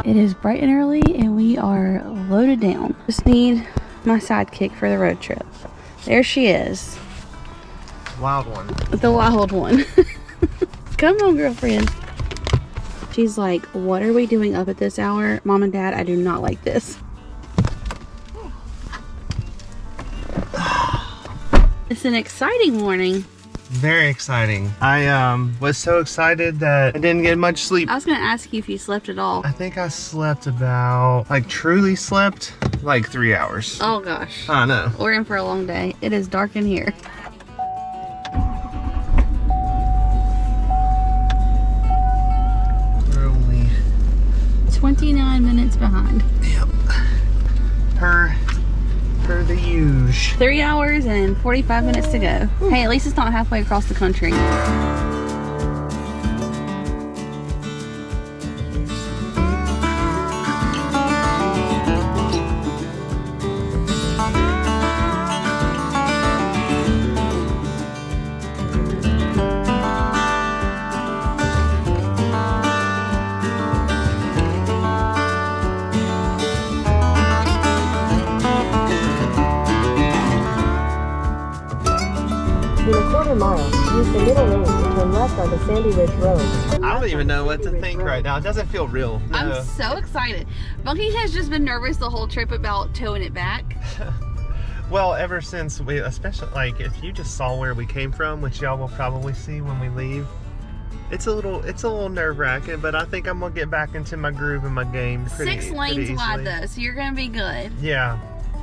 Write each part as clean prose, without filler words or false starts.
It is bright and early and we are loaded down. Just need my sidekick for the road trip. There she is. Wild one. The wild one. Come on, girlfriend. She's like, what are we doing up at this hour? Mom and Dad, I do not like this. It's an exciting morning. Very exciting. I was so excited that I didn't get much sleep. I was gonna ask you if you slept at all. I think I slept about, like truly slept, like 3 hours. Oh gosh. I know. We're in for a long day. It is dark in here. We're only 29 minutes behind. Yep. Per the usual. 3 hours and 45 minutes to go. Hey, at least it's not halfway across the country. In a quarter mile, use the middle lane to turn left onto Sandy Ridge Road. I don't even know what to think right now. It doesn't feel real. No. I'm so excited. Bunky has just been nervous the whole trip about towing it back. Well, ever since we, especially like if you just saw where we came from, which y'all will probably see when we leave, it's a little nerve-wracking, but I think I'm gonna get back into my groove and my game pretty 6 lanes pretty wide easily. though, so you're gonna be good. Yeah.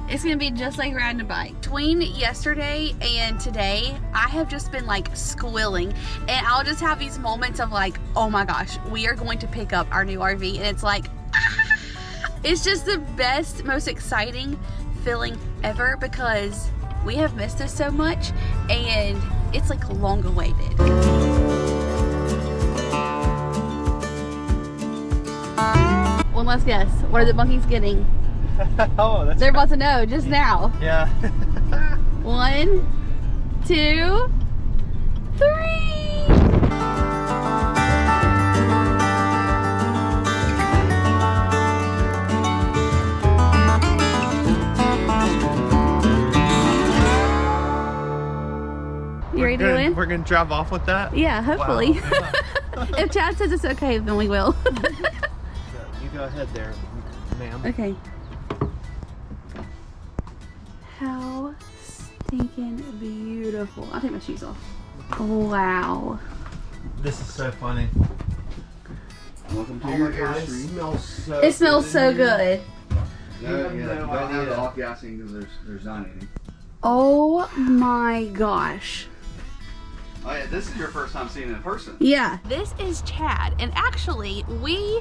It's gonna be just like riding a bike. Between yesterday and today, I have just been like squilling, and I'll just have these moments of like, oh my gosh, we are going to pick up our new RV, and it's like, it's just the best, most exciting feeling ever because we have missed this so much, and it's like long awaited. Well, let's guess. What are the monkeys getting? Oh, that's They're about to know just now. yeah. 1, 2, 3. You ready to win? We're gonna drive off with that? Yeah, hopefully. Wow. If Chad says it's okay, then we will. You go ahead there, ma'am. Okay. How stinking beautiful. I'll take my shoes off. Wow. This is so funny. Welcome to Oh your my God, it Airstream. smells so It smells good so in here. good. No, Even yeah, though don't I have had the a- off-gassing because there's not anything. Oh my gosh. Oh yeah, this is your first time seeing it in person. Yeah. This is Chad, and actually we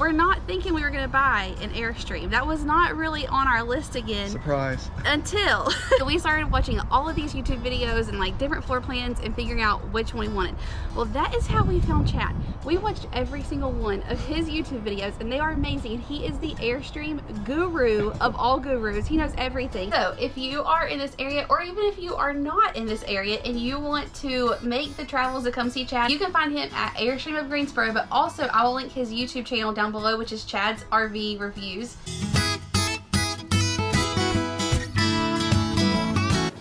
were not thinking we were gonna buy an Airstream. That was not really on our list again Surprise. until we started watching all of these YouTube videos and like different floor plans and figuring out which one we wanted. Well, that is how we found Chad. We watched every single one of his YouTube videos and they are amazing. He is the Airstream guru of all gurus. He knows everything. So if you are in this area, or even if you are not in this area and you want to make the travels to come see Chad, you can find him at Airstream of Greensboro, but also I will link his YouTube channel down below, which is Chad's RV Reviews.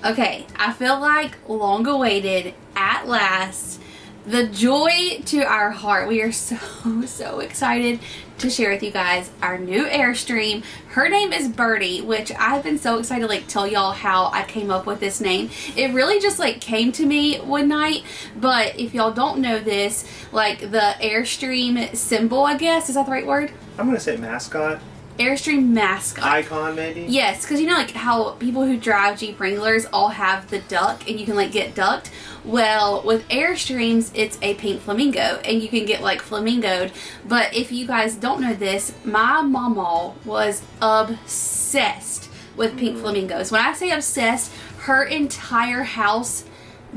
Okay, I feel like long awaited at last. The joy to our heart. We are so excited to share with you guys our new Airstream. Her name is Birdie, which I've been so excited to like tell y'all how I came up with this name. It really just like came to me one night, but if y'all don't know this, like the Airstream symbol, I guess, is that the right word? I'm gonna say mascot. Airstream mascot. Icon, maybe? Yes, because you know like how people who drive Jeep Wranglers all have the duck and you can like get ducked? Well, with Airstreams, it's a pink flamingo and you can get like flamingoed. But if you guys don't know this, my mama was obsessed with pink flamingos. When I say obsessed, her entire house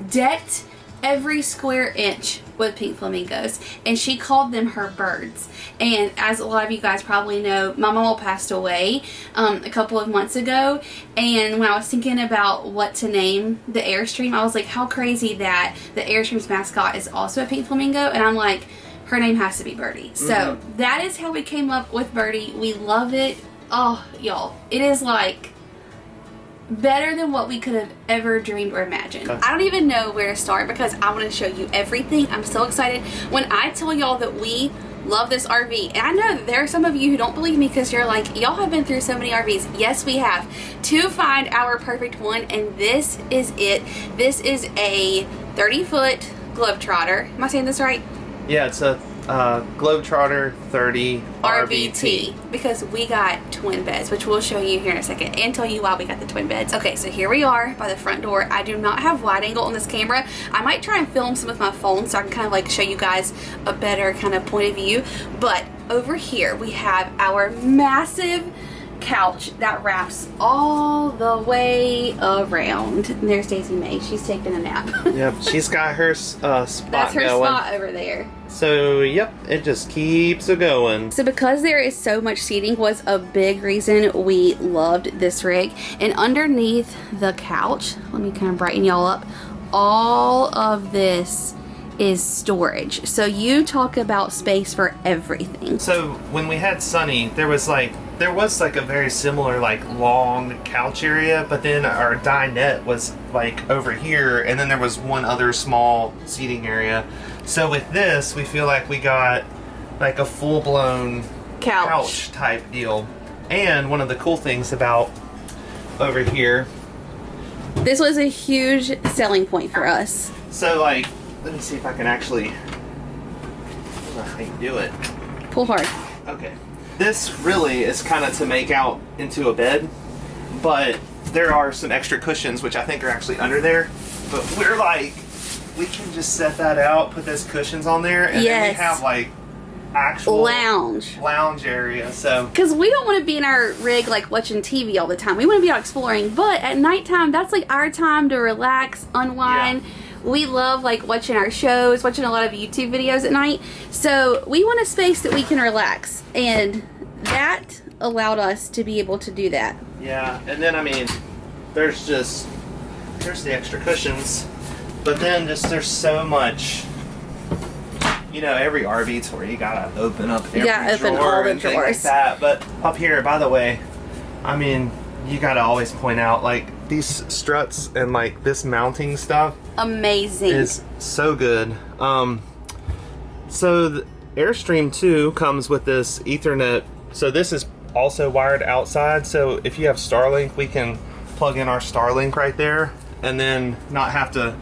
decked every square inch with pink flamingos, and she called them her birds. And as a lot of you guys probably know, my mama passed away a couple of months ago, and when I was thinking about what to name the Airstream, I was like, how crazy that the Airstream's mascot is also a pink flamingo, and I'm like, her name has to be Birdie. So that is how we came up with Birdie. We love it. Oh, y'all, it is like better than what we could have ever dreamed or imagined. I don't even know where to start because I want to show you everything. I'm so excited. When I tell y'all that we love this RV, and I know that there are some of you who don't believe me because you're like, y'all have been through so many RVs. Yes, we have, to find our perfect one, and this is it. This is a 30-foot Globetrotter. Am I saying this right? Yeah, it's a Globetrotter 30Rbt. Because we got twin beds, which we'll show you here in a second and tell you why we got the twin beds. Okay, so here we are by the front door. I do not have wide angle on this camera. I might try and film some with my phone so I can kind of like show you guys a better kind of point of view. But over here we have our massive couch that wraps all the way around. And there's Daisy Mae. She's taking a nap. Yep, she's got her spot That's her going. spot over there. So, yep, it just keeps a going. So because there is so much seating was a big reason we loved this rig. And underneath the couch, let me kind of brighten y'all up, all of this is storage. So you talk about space for everything. So when we had Sunny, there was like a very similar like long couch area, but then our dinette was like over here, and then there was one other small seating area. So with this, we feel like we got like a full-blown couch type deal. And one of the cool things about over here, this was a huge selling point for us. So like, let me see if I can actually, I don't know how you do it. Pull hard. Okay. This really is kind of to make out into a bed, but there are some extra cushions which I think are actually under there. But we're like, we can just set that out, put those cushions on there, and then we have like actual lounge area. So because we don't want to be in our rig like watching TV all the time. We want to be out exploring, but at nighttime that's like our time to relax, unwind. Yeah. We love like watching our shows, watching a lot of YouTube videos at night. So we want a space that we can relax, and that allowed us to be able to do that. Yeah, and then I mean, there's the extra cushions, but then just there's so much. You know, every RV tour you gotta open up every drawer and things like that. But up here, by the way, I mean, you gotta always point out like these struts and like this mounting stuff. Amazing. Is so good. So the Airstream 2 comes with this Ethernet. So this is also wired outside. So if you have Starlink, we can plug in our Starlink right there, and then not have to.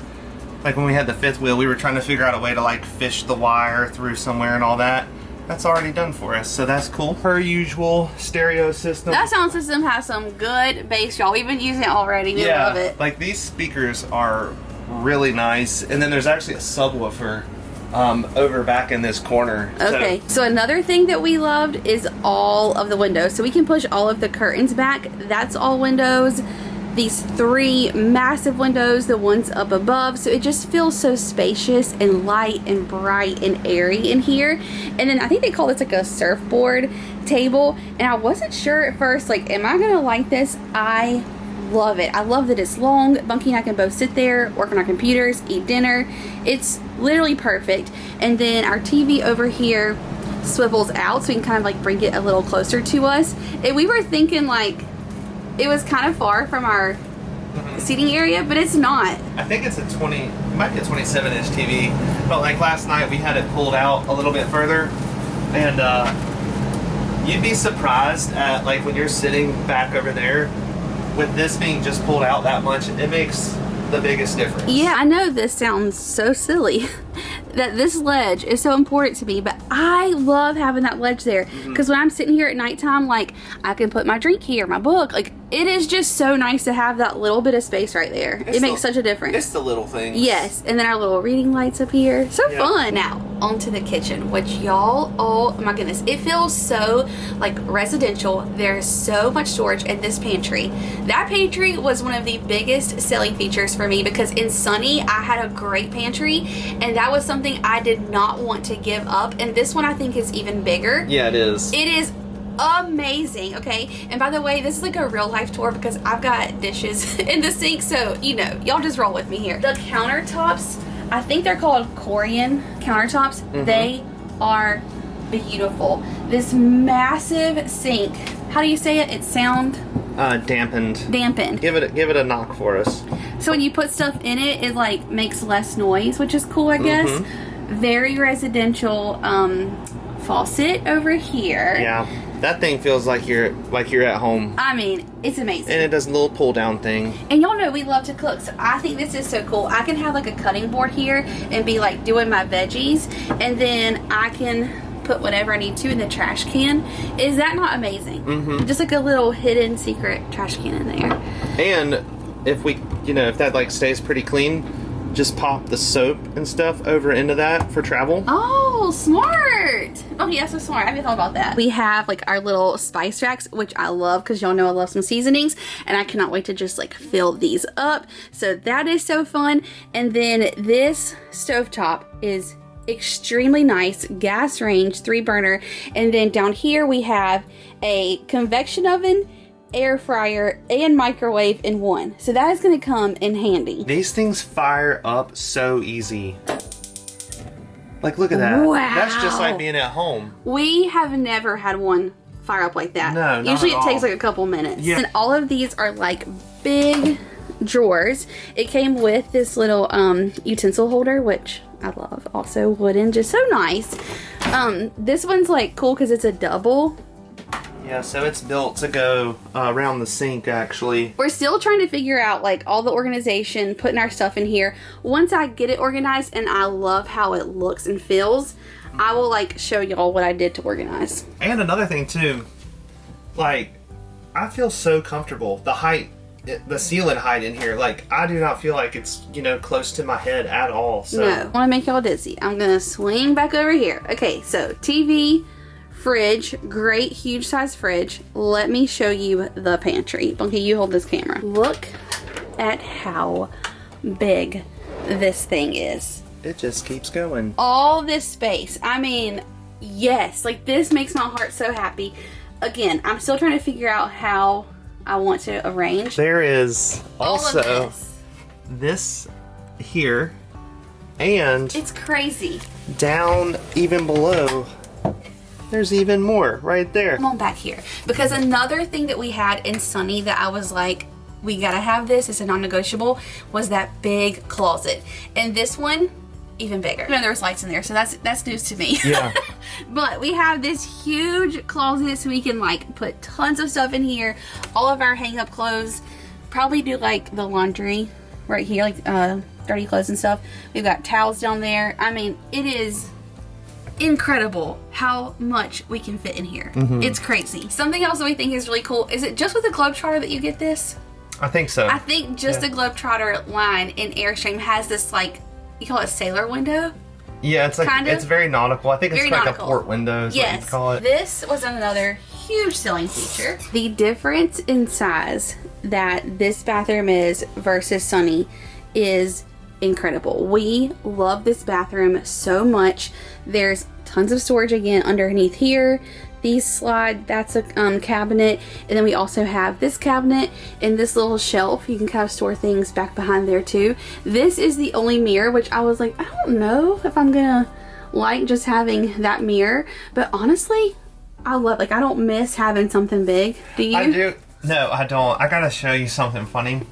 Like when we had the fifth wheel, we were trying to figure out a way to like fish the wire through somewhere and all that. That's already done for us, so that's cool. Per usual stereo system. That sound system has some good bass, y'all. We've been using it already. We love it. Like these speakers are really nice, and then there's actually a subwoofer over back in this corner. Okay, so another thing that we loved is all of the windows. So we can push all of the curtains back. That's all windows. These three massive windows, the ones up above, so it just feels so spacious and light and bright and airy in here. And then I think they call this like a surfboard table, and I wasn't sure at first, like, am I gonna like this? I love it. I love that it's long. Bunky and I can both sit there, work on our computers, eat dinner. It's literally perfect. And then our TV over here swivels out so we can kind of like bring it a little closer to us. And we were thinking like it was kind of far from our seating area, but it's not. I think it's it might be a 27-inch TV, but like last night we had it pulled out a little bit further, and you'd be surprised at like when you're sitting back over there, with this being just pulled out that much, it makes the biggest difference. Yeah, I know this sounds so silly that this ledge is so important to me, but I love having that ledge there because when I'm sitting here at nighttime, like I can put my drink here, my book, like it is just so nice to have that little bit of space right there. It makes such a difference. It's the little things. Yes, and then our little reading lights up here. So fun. Now, onto the kitchen, which y'all, oh my goodness, it feels so like residential. There's so much storage in this pantry. That pantry was one of the biggest selling features for me because in Sunny, I had a great pantry, and that was something I did not want to give up. And this one I think is even bigger. Yeah, it is. It is amazing. Okay, and by the way, this is like a real life tour because I've got dishes in the sink, so you know, y'all just roll with me here. The countertops, I think they're called Korean countertops. They are beautiful. This massive sink, how do you say it? It's Dampened. dampened. Give it a knock for us. So when you put stuff in it, it like makes less noise, which is cool, I guess. Very residential. Faucet over here. Yeah, that thing feels like you're at home. I mean, it's amazing. And it does a little pull down thing. And y'all know we love to cook, so I think this is so cool. I can have like a cutting board here and be like doing my veggies, and then I can put whatever I need to in the trash can. Is that not amazing? Just like a little hidden secret trash can in there. And if we, if that like stays pretty clean, just pop the soap and stuff over into that for travel. Oh, smart. Oh, yeah, so smart. I haven't thought about that. We have like our little spice racks, which I love because y'all know I love some seasonings, and I cannot wait to just like fill these up. So that is so fun. And then this stovetop is extremely nice, gas range, 3-burner. And then down here we have a convection oven, air fryer, and microwave in one. So that is going to come in handy. These things fire up so easy. Like, look at that. Wow. That's just like being at home. We have never had one fire up like that. No, not usually at it takes all. like a couple minutes. Yeah. And all of these are like big drawers. It came with this little utensil holder, which I love. Also wooden, just so nice. This one's like cool because it's a double. Yeah, so it's built to go around the sink, actually. We're still trying to figure out like all the organization, putting our stuff in here. Once I get it organized and I love how it looks and feels, I will like show y'all what I did to organize. And another thing too, like, I feel so comfortable. The height, the ceiling height in here, like, I do not feel like it's, close to my head at all. So. No, I want to make y'all dizzy. I'm gonna swing back over here. Okay, so TV, fridge, great huge size fridge. Let me show you the pantry. Bunky, you hold this camera. Look at how big this thing is. It just keeps going. All this space. I mean, yes, like this makes my heart so happy. Again, I'm still trying to figure out how I want to arrange. There is also all of this here, and it's crazy. down even below, there's even more right there. Come on back here. Because another thing that we had in Sunny that I was like, we gotta have this, it's a non-negotiable, was that big closet. And this one, even bigger. There was lights in there, so that's news to me. Yeah. But we have this huge closet so we can like put tons of stuff in here. All of our hang up clothes. Probably do like the laundry right here, like dirty clothes and stuff. We've got towels down there. I mean, it is incredible how much we can fit in here. It's crazy. Something else that we think is really cool, is it just with the Globetrotter that you get this? I think so. I think just the Globetrotter line in Airstream has this like, you call it sailor window? Yeah, it's like, kind of. it's very nautical. I think it's Very like nautical. a port window is what you call it. This was another huge selling feature. The difference in size that this bathroom is versus Sunny is incredible. We love this bathroom so much. There's tons of storage again underneath here. These slide, that's a cabinet, and then we also have this cabinet and this little shelf. You can kind of store things back behind there too. This is the only mirror, which I was like, I don't know if I'm gonna like just having that mirror, but honestly, I love, like, I don't miss having something big. Do you? I do. No, I don't. I gotta show you something funny,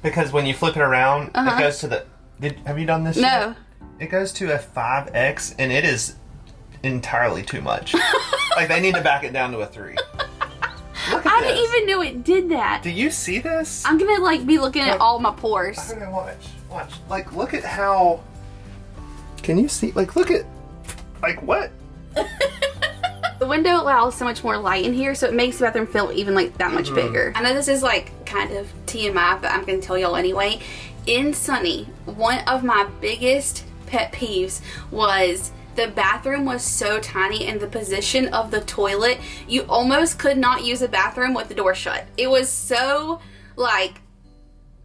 because when you flip it around, it goes to the. Have you done this? No. Yet? It goes to a 5X, and it is entirely too much. Like, they need to back it down to a 3. Look at I this. didn't even know it did that. Do you see this? I'm gonna like be looking at all my pores. Okay, watch. Like, look at how. Can you see? Like, look at. Like, what? window allows so much more light in here, so it makes the bathroom feel even like that much bigger. I know this is like kind of TMI, but I'm gonna tell y'all anyway. In Sunny, one of my biggest pet peeves was the bathroom was so tiny, and the position of the toilet, you almost could not use a bathroom with the door shut. It was so like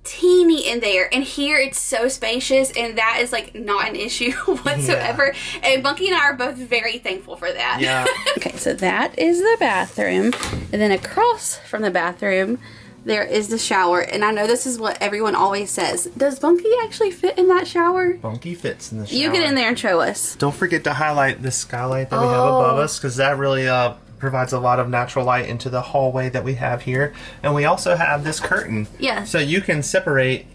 teeny in there, and here it's so spacious, and that is like not an issue whatsoever. And Bunky and I are both very thankful for that. Yeah. Okay, so that is the bathroom, and then across from the bathroom there is the shower. And I know this is what everyone always says. Does Bunky actually fit in that shower? Bunky fits in the shower. You get in there and show us. Don't forget to highlight this skylight that we have above us, because that really provides a lot of natural light into the hallway that we have here. And we also have this curtain. Yeah. So you can separate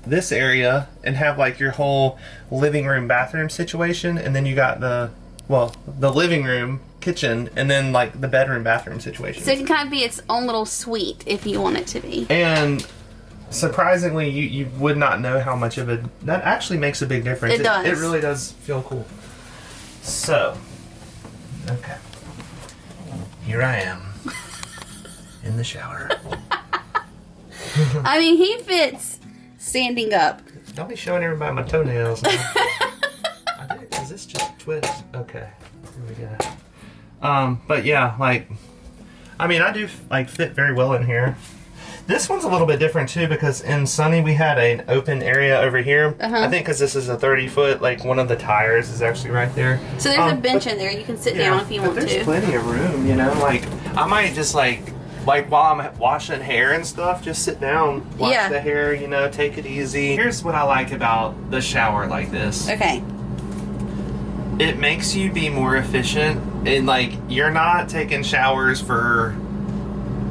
this area and have like your whole living room bathroom situation, and then you got the living room, kitchen, and then like the bedroom bathroom situation. So it can kind of be its own little suite if you want it to be. And surprisingly, you would not know how much of that actually makes a big difference. It does. It really does feel cool. So, okay. Here I am in the shower. I mean, he fits standing up. Don't be showing everybody my toenails. Is this just twist? Okay, here we go. But yeah, like, I mean, I do like fit very well in here. This one's a little bit different too, because in Sunny we had an open area over here. I think because this is a 30-foot, like one of the tires is actually right there. So there's a bench in there. You can sit down if you want to. There's plenty of room, you know. Like I might just like while I'm washing hair and stuff, just sit down, wash the hair, you know, take it easy. Here's what I like about the shower like this. Okay. It makes you be more efficient, and like you're not taking showers for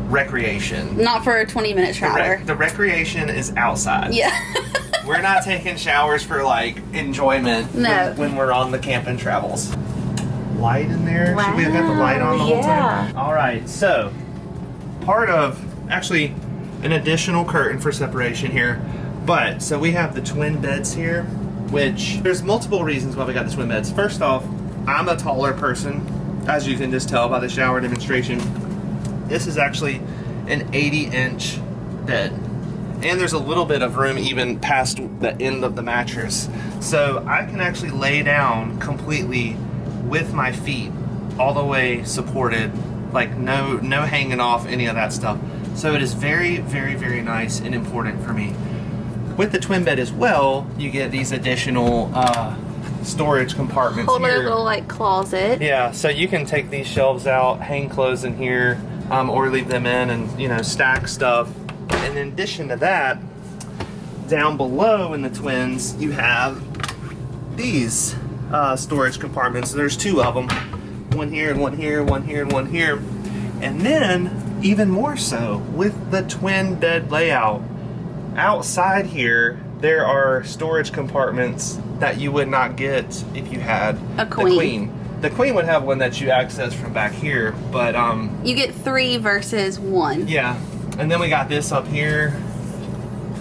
recreation. Not for a 20-minute shower. The recreation is outside. Yeah. We're not taking showers for like enjoyment. No. When we're on the camping travels. Light in there. Should we have got the light on the whole time? All right. So part of actually an additional curtain for separation here, but so we have the twin beds here, which there's multiple reasons why we got the twin beds. First off, I'm a taller person, as you can just tell by the shower demonstration. This is actually an 80-inch bed, and there's a little bit of room even past the end of the mattress, so I can actually lay down completely with my feet all the way supported, like no hanging off, any of that stuff. So it is very, very, very nice and important for me. With the twin bed as well, you get these additional storage compartments Whole here. little like closet. Yeah, so you can take these shelves out, hang clothes in here, or leave them in and, you know, stack stuff. And in addition to that, down below in the twins, you have these storage compartments. There's two of them. One here and one here, one here and one here. And then, even more so, with the twin bed layout, outside here, there are storage compartments that you would not get if you had a queen. The queen. The queen would have one that you access from back here, but you get 3 versus 1. Yeah, and then we got this up here.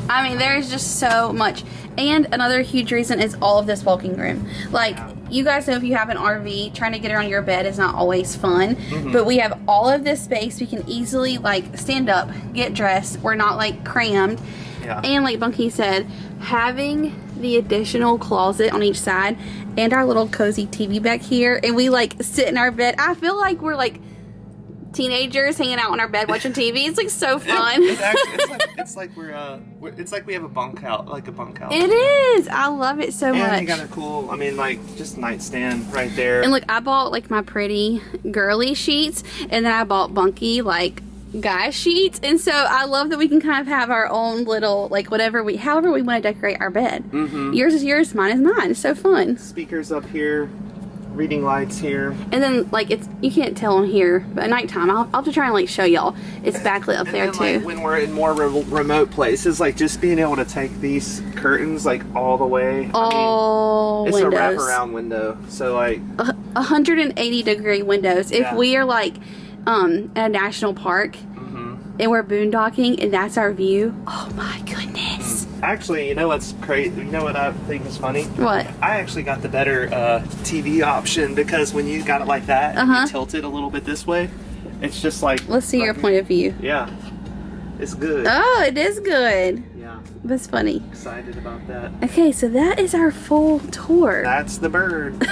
I mean, there's just so much. And another huge reason is all of this walking room. Like, you guys know if you have an RV, trying to get around your bed is not always fun. But we have all of this space. We can easily, like, stand up, get dressed. We're not, like, crammed. Yeah. And like Bunky said, having the additional closet on each side and our little cozy TV back here, and we like sit in our bed. I feel like we're like teenagers hanging out on our bed watching TV. It's like so fun. It's like we have a bunk out, like a bunk house. It is. I love it so much. And you got a cool, I mean, like just nightstand right there. And look, I bought like my pretty girly sheets, and then I bought Bunky like guy sheets, and so I love that we can kind of have our own little, like, however we want to decorate our bed. Yours is yours, mine is mine. It's so fun. Speakers up here, reading lights here, and then like you can't tell on here, but at nighttime I'll have to try and like show y'all it's backlit up there then, too. Like, when we're in more remote places, like just being able to take these curtains like all the way, all it's windows. a wraparound window, so like 180-degree windows. If we are like at a national park and we're boondocking and that's our view, oh my goodness. Actually, you know what's crazy? You know what I think is funny? What? I actually got the better TV option because when you got it like that, and you tilt it a little bit this way, it's just like... Let's see your point of view. Yeah. It's good. Oh, it is good. Yeah. That's funny. Excited about that. Okay, so that is our full tour. That's the bird.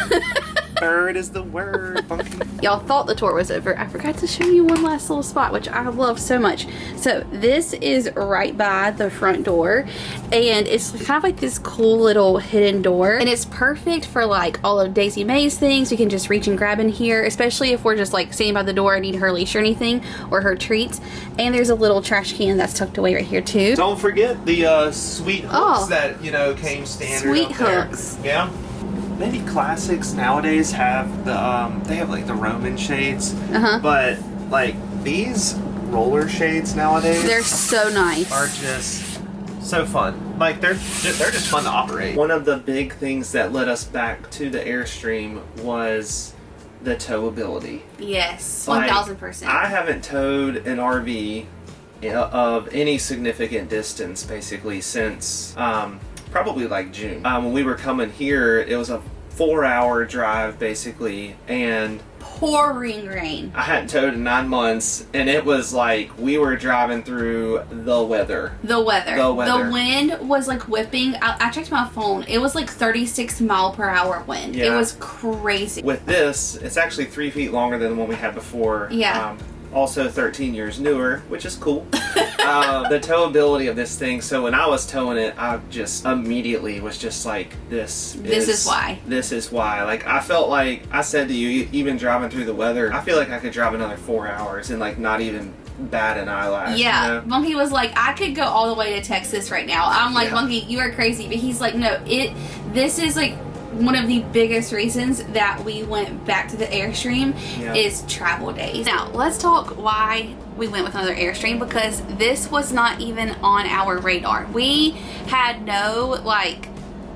Bird is the word, Bunky. Y'all thought the tour was over. I forgot to show you one last little spot, which I love so much. So this is right by the front door, and it's kind of like this cool little hidden door, and it's perfect for like all of Daisy May's things. We can just reach and grab in here, especially if we're just like standing by the door and need her leash or anything, or her treats. And there's a little trash can that's tucked away right here too. Don't forget the sweet hooks that, you know, came standard. Sweet up there. hooks. Yeah. Maybe classics nowadays have the they have like the Roman shades, but like these roller shades nowadays, They're so nice. are just so fun. Like they're just fun to operate. One of the big things that led us back to the Airstream was the towability. Yes, Like, 1000%. I haven't towed an RV of any significant distance basically since probably like June. When we were coming here, it was a 4-hour drive basically, and Pouring rain. I hadn't towed in 9 months, and it was like we were driving through the weather. The weather. The weather. The wind was like whipping. I checked my phone. It was like 36 mile per hour wind. Yeah. It was crazy. With this, it's actually 3 feet longer than the one we had before. Yeah. Also 13 years newer, which is cool. The towability of this thing, so when I was towing it, I just immediately was just like, this is why. This is why. Like, I felt like, I said to you, even driving through the weather, I feel like I could drive another 4 hours and like not even bat an eyelash. Yeah, you know? Monkey was like, I could go all the way to Texas right now. I'm like, Yeah. Monkey, you are crazy. But he's like, no, this is like one of the biggest reasons that we went back to the Airstream is travel days. Now, let's talk why we went with another Airstream, because this was not even on our radar. We had no like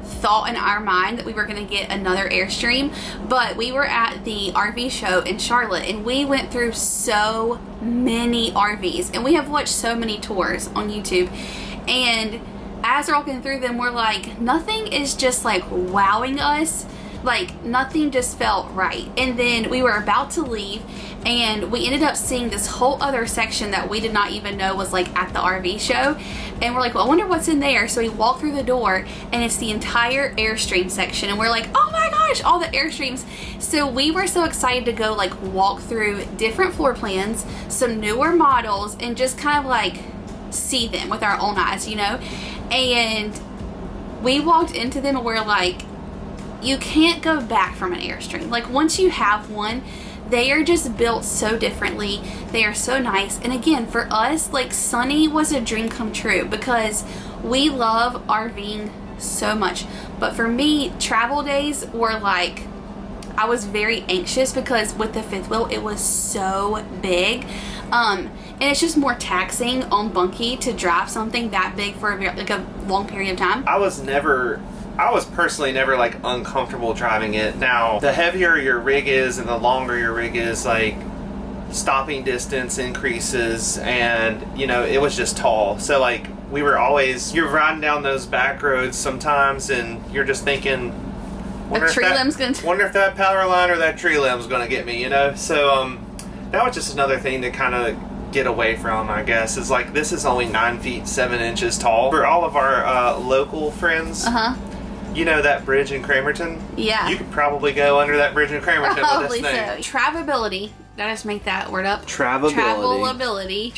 thought in our mind that we were going to get another Airstream, but we were at the RV show in Charlotte and we went through so many RVs, and we have watched so many tours on YouTube, and as we're walking through them, we're like, nothing is just like wowing us. Like, nothing just felt right. And then we were about to leave, and we ended up seeing this whole other section that we did not even know was like at the RV show. And we're like, well, I wonder what's in there. So we walk through the door, and it's the entire Airstream section. And we're like, oh my gosh, all the Airstreams. So we were so excited to go like walk through different floor plans, some newer models, and just kind of like see them with our own eyes, you know? And we walked into them and we're like, you can't go back from an Airstream. Like, once you have one, they are just built so differently. They are so nice. And again, for us, like, Sunny was a dream come true because we love RVing so much. But for me, travel days were like, I was very anxious because with the fifth wheel, it was so big. And it's just more taxing on Bunky to drive something that big for a long period of time. I was personally never like uncomfortable driving it. Now, the heavier your rig is and the longer your rig is, like, stopping distance increases, and you know, it was just tall. So like, we were always, you're riding down those back roads sometimes and you're just thinking, wonder if that power line or that tree limb's gonna get me, you know? So that was just another thing to kind of get away from, I guess, is like, this is only 9 feet 7 inches tall. For all of our local friends, you know that bridge in Cramerton? Yeah. You could probably go under that bridge in Cramerton with this thing. So. Travelability. Did I just make that word up? Travelability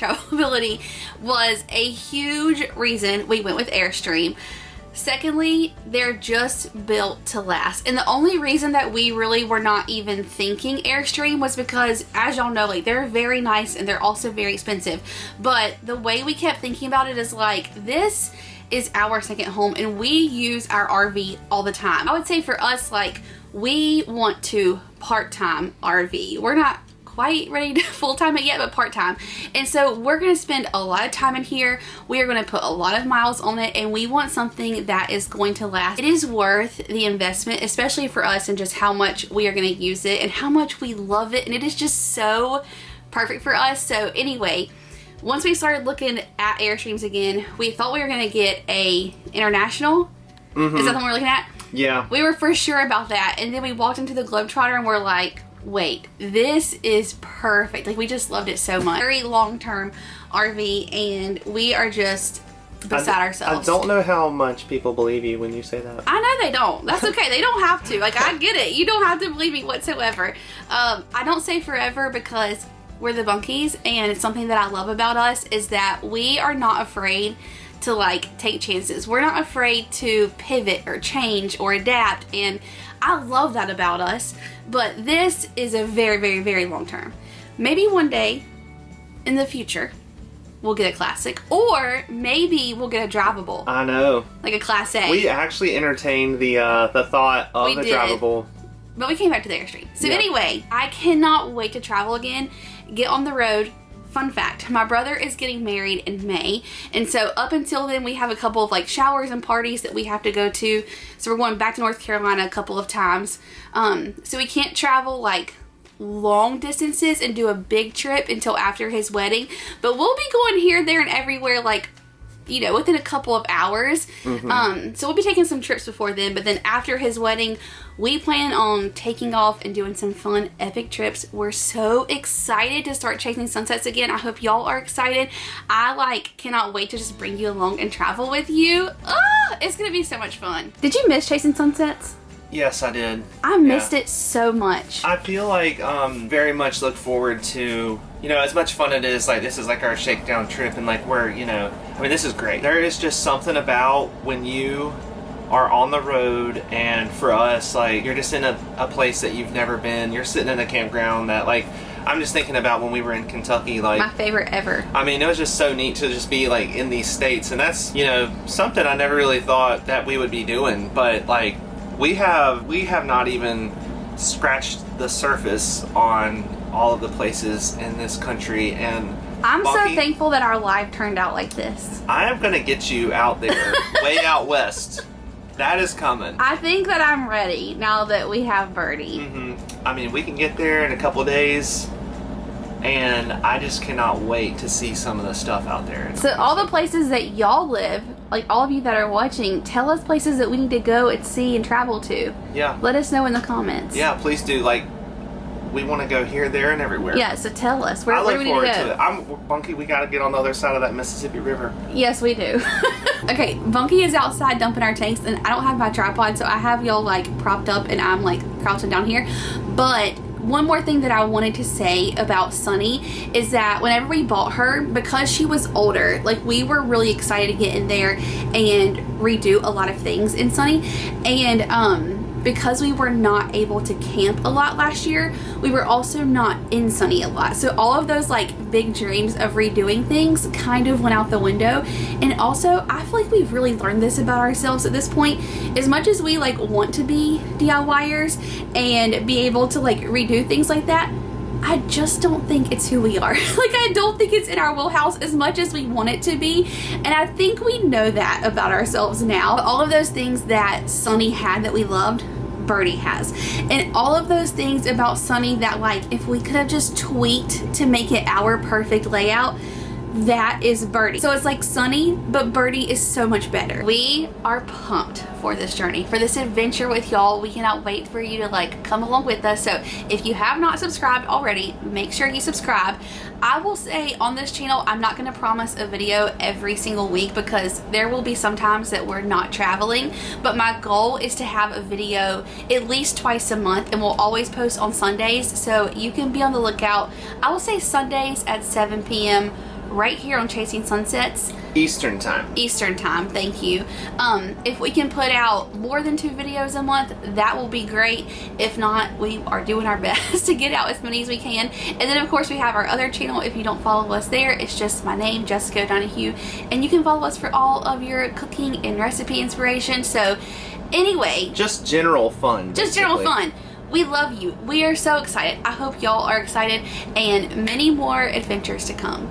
was a huge reason we went with Airstream. Secondly, they're just built to last. And the only reason that we really were not even thinking Airstream was because, as y'all know, like, they're very nice and they're also very expensive. But the way we kept thinking about it is like, this is our second home and we use our RV all the time. I would say for us, like, we want to part-time RV. We're not quite ready to full-time it yet, but part-time. And so we're going to spend a lot of time in here. We are going to put a lot of miles on it, and we want something that is going to last. It is worth the investment, especially for us, and just how much we are going to use it and how much we love it. And it is just so perfect for us. So anyway, once we started looking at Airstreams again, we thought we were going to get a international. Is that the one we're looking at? Yeah. We were for sure about that. And then we walked into the Globetrotter and we're like, wait, this is perfect. Like, we just loved it so much. Very long-term RV, and we are just beside ourselves. I don't know how much people believe you when you say that. I know they don't. That's okay. They don't have to. Like, I get it. You don't have to believe me whatsoever. I don't say forever because we're the Bunkies, and it's something that I love about us is that we are not afraid to like take chances. We're not afraid to pivot or change or adapt, and I love that about us. But this is a very, very, very long term. Maybe one day in the future we'll get a classic, or maybe we'll get a drivable. I know. Like a Class A. We actually entertained the thought of a drivable. But we came back to the Airstream. So Yeah. anyway, I cannot wait to travel again, get on the road. Fun fact, my brother is getting married in May, and so up until then we have a couple of like showers and parties that we have to go to. So we're going back to North Carolina a couple of times. So we can't travel like long distances and do a big trip until after his wedding, but we'll be going here, there, and everywhere, like, you know, within a couple of hours. So we'll be taking some trips before then, but then after his wedding we plan on taking off and doing some fun epic trips. We're so excited to start chasing sunsets again. I hope y'all are excited. I like cannot wait to just bring you along and travel with you. It's gonna be so much fun. Did you miss chasing sunsets? Yes, I did. I missed it so much. I feel like very much look forward to, you know, as much fun it is, like this is like our shakedown trip, and like we're, you know, I mean, this is great. There is just something about when you are on the road, and for us, like, you're just in a place that you've never been. You're sitting in a campground that, like, I'm just thinking about when we were in Kentucky, like, my favorite ever. I mean, it was just so neat to just be like in these states, and that's, you know, something I never really thought that we would be doing, but like we have not even scratched the surface on all of the places in this country. And I'm Bunky, so thankful that our live turned out like this. I am gonna get you out there, way out west. That is coming. I think that I'm ready now that we have Birdie. I mean, we can get there in a couple days, and I just cannot wait to see some of the stuff out there. So all the places that y'all live, like all of you that are watching, tell us places that we need to go and see and travel to. Yeah. Let us know in the comments. Yeah, please do. Like, we want to go here, there, and everywhere. Yeah, so tell us. Where I look do we need forward to go? to it. I'm Bunky. We got to get on the other side of that Mississippi River. Yes, we do. Okay, Bunky is outside dumping our tanks, and I don't have my tripod, so I have y'all like propped up, and I'm like crouching down here. But one more thing that I wanted to say about Sunny is that whenever we bought her, because she was older, like we were really excited to get in there and redo a lot of things in Sunny, and because we were not able to camp a lot last year, we were also not in Sunny a lot. So all of those like big dreams of redoing things kind of went out the window. And also, I feel like we've really learned this about ourselves at this point. As much as we like want to be DIYers and be able to like redo things like that, I just don't think it's who we are. Like, I don't think it's in our wheelhouse as much as we want it to be. And I think we know that about ourselves now. All of those things that Sunny had that we loved, Birdie has. And all of those things about Sunny that, like, if we could have just tweaked to make it our perfect layout, that is Birdie. So it's like Sunny, but Birdie is so much better. We are pumped for this journey, for this adventure with y'all. We cannot wait for you to like come along with us. So if you have not subscribed already, make sure you subscribe. I will say on this channel, I'm not going to promise a video every single week because there will be some times that we're not traveling, but my goal is to have a video at least twice a month, and we'll always post on Sundays, so you can be on the lookout. I will say Sundays at 7 p.m. right here on Chasing Sunsets. Eastern time. Eastern time, thank you. If we can put out more than 2 videos a month, that will be great. If not, we are doing our best to get out as many as we can. And then of course we have our other channel. If you don't follow us there, it's just my name, Jessica Donahue, and you can follow us for all of your cooking and recipe inspiration. So anyway, just general fun. Just general fun. We love you. We are so excited. I hope y'all are excited, and many more adventures to come.